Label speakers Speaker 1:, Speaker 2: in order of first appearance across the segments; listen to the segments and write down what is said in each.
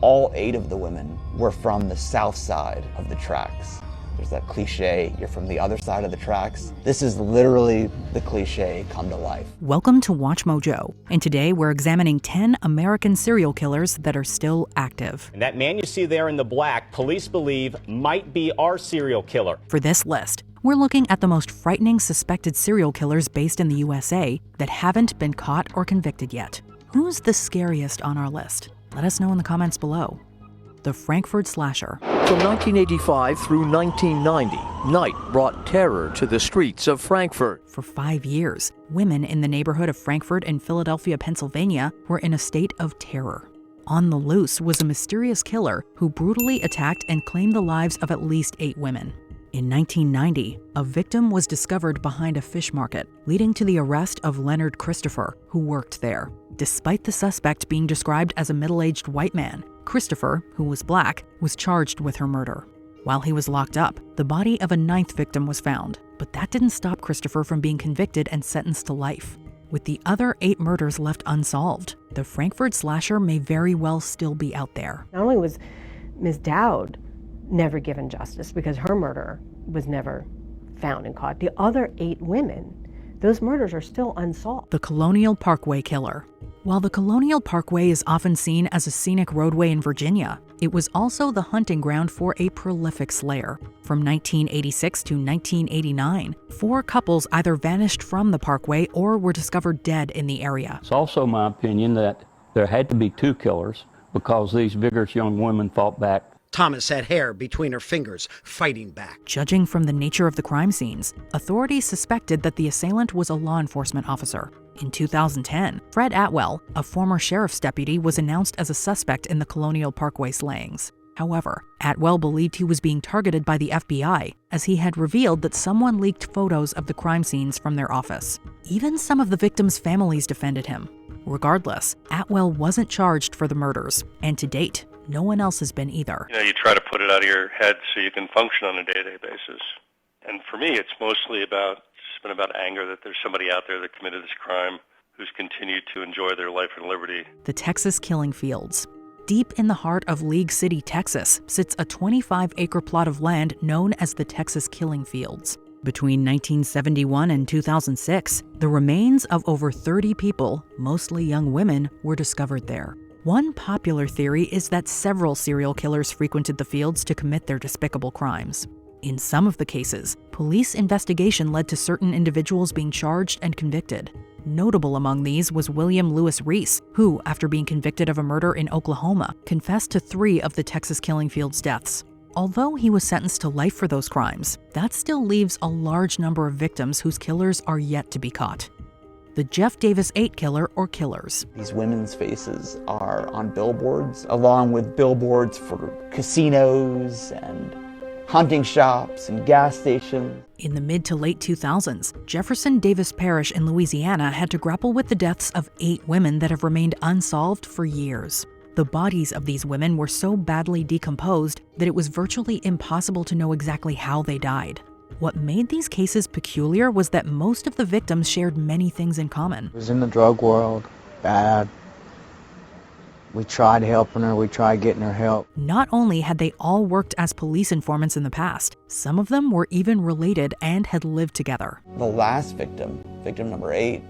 Speaker 1: all 8 of the women were from the south side of the tracks. There's that cliche, you're from the other side of the tracks. This is literally the cliche come to life.
Speaker 2: Welcome to Watch Mojo, and today we're examining 10 American serial killers that are still active.
Speaker 3: And that man you see there in the black, police believe might be our serial killer.
Speaker 2: For this list, we're looking at the most frightening suspected serial killers based in the USA that haven't been caught or convicted yet. Who's the scariest on our list? Let us know in the comments below. The Frankford Slasher.
Speaker 4: From 1985 through 1990, night brought terror to the streets of Frankfurt.
Speaker 2: For 5 years, women in the neighborhood of Frankfurt and Philadelphia, Pennsylvania were in a state of terror. On the loose was a mysterious killer who brutally attacked and claimed the lives of at least 8 women. In 1990, a victim was discovered behind a fish market, leading to the arrest of Leonard Christopher, who worked there. Despite the suspect being described as a middle-aged white man, Christopher, who was black, was charged with her murder. While he was locked up, the body of a 9th victim was found, but that didn't stop Christopher from being convicted and sentenced to life. With the other 8 murders left unsolved, the Frankford Slasher may very well still be out there.
Speaker 5: Not only was Ms. Dowd never given justice because her murder was never found and caught, the other 8 women, those murders are still unsolved.
Speaker 2: The Colonial Parkway Killer. While the Colonial Parkway is often seen as a scenic roadway in Virginia, it was also the hunting ground for a prolific slayer. From 1986 to 1989, 4 couples either vanished from the parkway or were discovered dead in the area.
Speaker 6: It's also my opinion that there had to be 2 killers because these vigorous young women fought back.
Speaker 7: Thomas had hair between her fingers, fighting back.
Speaker 2: Judging from the nature of the crime scenes, authorities suspected that the assailant was a law enforcement officer. In 2010, Fred Atwell, a former sheriff's deputy, was announced as a suspect in the Colonial Parkway slayings. However, Atwell believed he was being targeted by the FBI, as he had revealed that someone leaked photos of the crime scenes from their office. Even some of the victims' families defended him. Regardless, Atwell wasn't charged for the murders, and to date, no one else has been either.
Speaker 8: You try to put it out of your head so you can function on a day-to-day basis. And for me, it's mostly about anger that there's somebody out there that committed this crime who's continued to enjoy their life and liberty.
Speaker 2: The Texas Killing Fields. Deep in the heart of League City, Texas, sits a 25-acre plot of land known as the Texas Killing Fields. Between 1971 and 2006, the remains of over 30 people, mostly young women, were discovered there. One popular theory is that several serial killers frequented the fields to commit their despicable crimes. In some of the cases, police investigation led to certain individuals being charged and convicted. Notable among these was William Lewis Reese, who, after being convicted of a murder in Oklahoma, confessed to 3 of the Texas Killing Fields deaths. Although he was sentenced to life for those crimes, that still leaves a large number of victims whose killers are yet to be caught. The Jeff Davis 8 killer or killers.
Speaker 1: These women's faces are on billboards, along with billboards for casinos and hunting shops and gas stations.
Speaker 2: In the mid to late 2000s, Jefferson Davis Parish in Louisiana had to grapple with the deaths of 8 women that have remained unsolved for years. The bodies of these women were so badly decomposed that it was virtually impossible to know exactly how they died. What made these cases peculiar was that most of the victims shared many things in common.
Speaker 9: It was in the drug world, bad. We tried helping her, we tried getting her help.
Speaker 2: Not only had they all worked as police informants in the past, some of them were even related and had lived together.
Speaker 1: The last victim, victim number 8,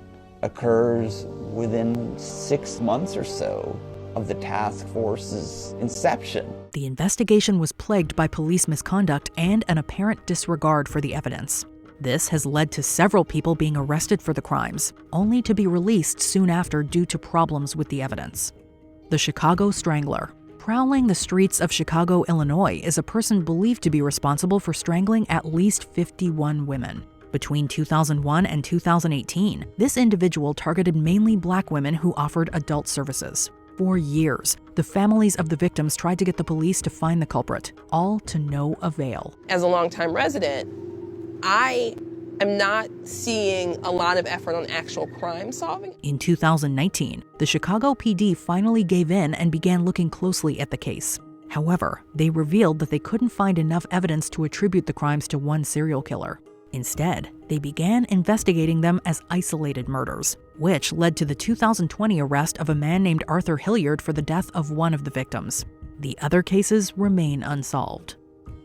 Speaker 1: occurs within 6 months or so of the task force's inception.
Speaker 2: The investigation was plagued by police misconduct and an apparent disregard for the evidence. This has led to several people being arrested for the crimes, only to be released soon after due to problems with the evidence. The Chicago Strangler. Prowling the streets of Chicago, Illinois is a person believed to be responsible for strangling at least 51 women. Between 2001 and 2018, this individual targeted mainly black women who offered adult services. For years, the families of the victims tried to get the police to find the culprit, all to no avail.
Speaker 10: As a longtime resident, I am not seeing a lot of effort on actual crime solving.
Speaker 2: In 2019, the Chicago PD finally gave in and began looking closely at the case. However, they revealed that they couldn't find enough evidence to attribute the crimes to one serial killer. Instead, they began investigating them as isolated murders, which led to the 2020 arrest of a man named Arthur Hilliard for the death of one of the victims. The other cases remain unsolved.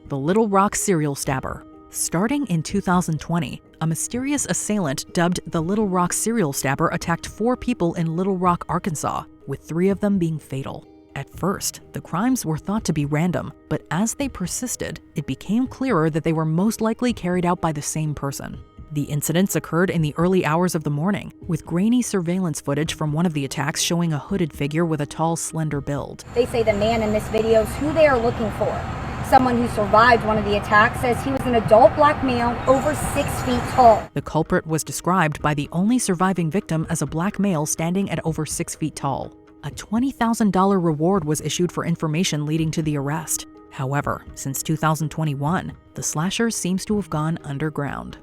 Speaker 2: The Little Rock serial stabber. Starting in 2020, a mysterious assailant dubbed the Little Rock serial stabber attacked 4 people in Little Rock, Arkansas, with 3 of them being fatal. At first, the crimes were thought to be random, but as they persisted, it became clearer that they were most likely carried out by the same person. The incidents occurred in the early hours of the morning, with grainy surveillance footage from one of the attacks showing a hooded figure with a tall, slender build.
Speaker 11: They say the man in this video is who they are looking for. Someone who survived one of the attacks says he was an adult black male over 6 feet tall.
Speaker 2: The culprit was described by the only surviving victim as a black male standing at over 6 feet tall. A $20,000 reward was issued for information leading to the arrest. However, since 2021, the slasher seems to have gone underground.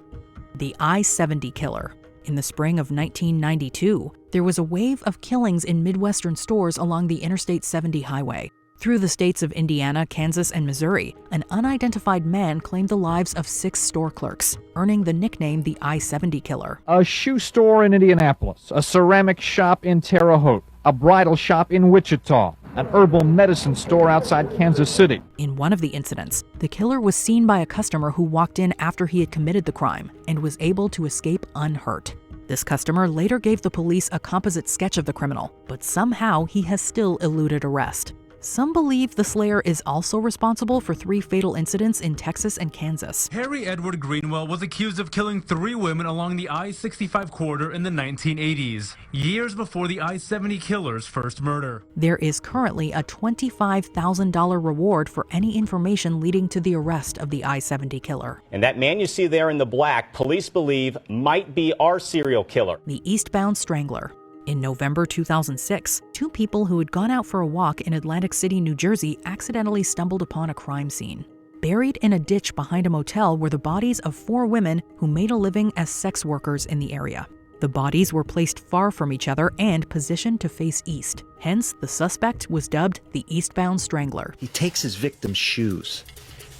Speaker 2: The I-70 killer. In the spring of 1992, there was a wave of killings in Midwestern stores along the Interstate 70 highway. Through the states of Indiana, Kansas, and Missouri, an unidentified man claimed the lives of 6 store clerks, earning the nickname the I-70 killer.
Speaker 12: A shoe store in Indianapolis, a ceramic shop in Terre Haute, a bridal shop in Wichita, an herbal medicine store outside Kansas City.
Speaker 2: In one of the incidents, the killer was seen by a customer who walked in after he had committed the crime and was able to escape unhurt. This customer later gave the police a composite sketch of the criminal, but somehow he has still eluded arrest. Some believe the slayer is also responsible for 3 fatal incidents in Texas and Kansas.
Speaker 13: Harry Edward Greenwell was accused of killing 3 women along the I-65 corridor in the 1980s, years before the I-70 killer's first murder.
Speaker 2: There is currently a $25,000 reward for any information leading to the arrest of the I-70 killer.
Speaker 3: And that man you see there in the black, police believe might be our serial killer.
Speaker 2: The Eastbound Strangler. In November 2006, 2 people who had gone out for a walk in Atlantic City, New Jersey, accidentally stumbled upon a crime scene. Buried in a ditch behind a motel were the bodies of 4 women who made a living as sex workers in the area. The bodies were placed far from each other and positioned to face east. Hence, the suspect was dubbed the Eastbound Strangler.
Speaker 7: He takes his victims' shoes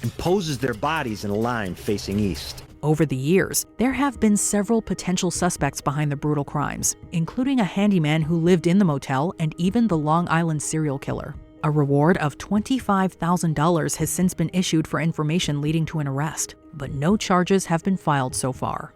Speaker 7: and poses their bodies in a line facing east.
Speaker 2: Over the years, there have been several potential suspects behind the brutal crimes, including a handyman who lived in the motel and even the Long Island serial killer. A reward of $25,000 has since been issued for information leading to an arrest, but no charges have been filed so far.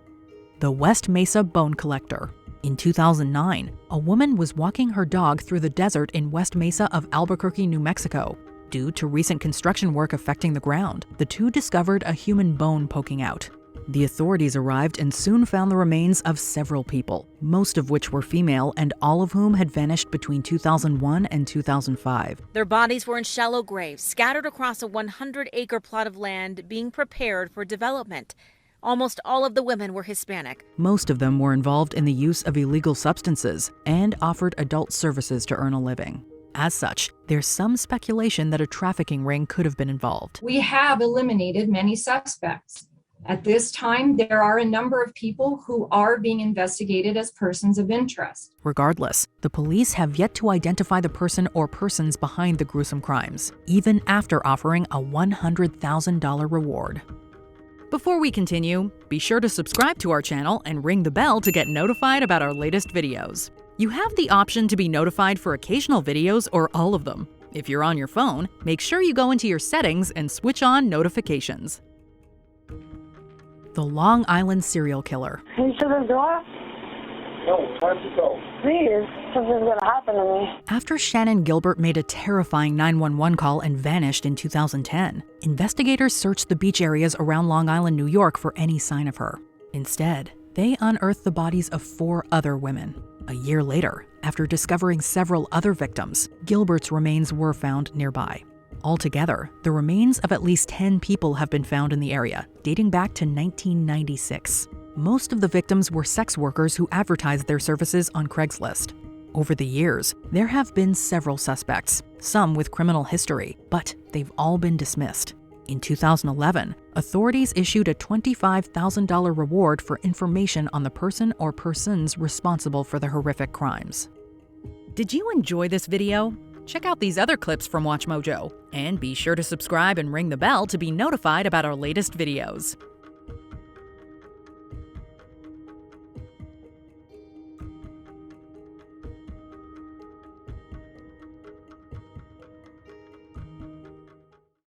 Speaker 2: The West Mesa Bone Collector. In 2009, a woman was walking her dog through the desert in West Mesa of Albuquerque, New Mexico. Due to recent construction work affecting the ground, the 2 discovered a human bone poking out. The authorities arrived and soon found the remains of several people, most of which were female and all of whom had vanished between 2001 and 2005.
Speaker 14: Their bodies were in shallow graves, scattered across a 100-acre plot of land being prepared for development. Almost all of the women were Hispanic.
Speaker 2: Most of them were involved in the use of illegal substances and offered adult services to earn a living. As such, there's some speculation that a trafficking ring could have been involved.
Speaker 15: We have eliminated many suspects. At this time, there are a number of people who are being investigated as persons of interest.
Speaker 2: Regardless, the police have yet to identify the person or persons behind the gruesome crimes, even after offering a $100,000 reward. Before we continue, be sure to subscribe to our channel and ring the bell to get notified about our latest videos. You have the option to be notified for occasional videos or all of them. If you're on your phone, make sure you go into your settings and switch on notifications. The Long Island serial killer.
Speaker 16: Can you shut the door? No, time to go. Please, something's gonna happen to me.
Speaker 2: After Shannon Gilbert made a terrifying 911 call and vanished in 2010, investigators searched the beach areas around Long Island, New York for any sign of her. Instead, they unearthed the bodies of 4 other women. A year later, after discovering several other victims, Gilbert's remains were found nearby. Altogether, the remains of at least 10 people have been found in the area, dating back to 1996. Most of the victims were sex workers who advertised their services on Craigslist. Over the years, there have been several suspects, some with criminal history, but they've all been dismissed. In 2011, authorities issued a $25,000 reward for information on the person or persons responsible for the horrific crimes. Did you enjoy this video? Check out these other clips from WatchMojo, and be sure to subscribe and ring the bell to be notified about our latest videos.